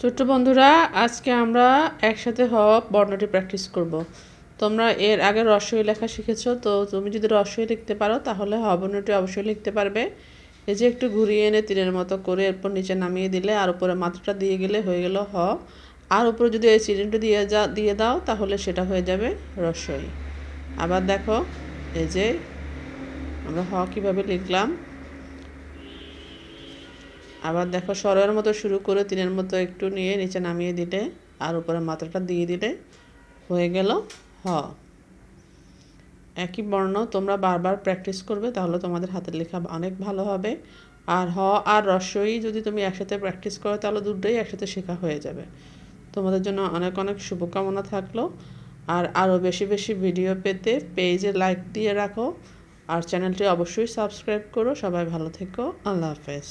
ছোট্ট বন্ধুরা, আজকে আমরা একসাথে হ বর্ণটি প্র্যাকটিস করব। তোমরা এর আগে রস্বই লেখা শিখেছো, তো তুমি যদি রস্বই লিখতে পারো তাহলে হ বর্ণটি অবশ্যই লিখতে পারবে। এই যে একটু ঘুরিয়ে এনে তীরের মতো করে এরপর নিচে নামিয়ে দিলে আর উপরে মাত্রাটা দিয়ে গেলে হয়ে গেল হ। আর উপরে যদি এই চিহ্নটা দিয়ে দাও তাহলে সেটা হয়ে যাবে রস্বই। আবার দেখো, এই যে আমরা হ কীভাবে লিখলাম। আবার দেখো, সরয়ের মতো শুরু করে তিনের মতো একটু নিয়ে নিচে নামিয়ে দিলে আর উপরে মাত্রাটা দিয়ে দিলে হয়ে গেল হ। একই বর্ণ তোমরা বারবার প্র্যাকটিস করবে, তাহলে তোমাদের হাতের লেখা অনেক ভালো হবে। আর হ আর রস্বই যদি তুমি একসাথে প্র্যাকটিস করো তাহলে দুটোই একসাথে শেখা হয়ে যাবে। তোমাদের জন্য অনেক অনেক শুভকামনা থাকলো। আর আরও বেশি বেশি ভিডিও পেতে পেজে লাইক দিয়ে রাখো আর চ্যানেলটি অবশ্যই সাবস্ক্রাইব করো। সবাই ভালো থেকো। আল্লাহ হাফেজ।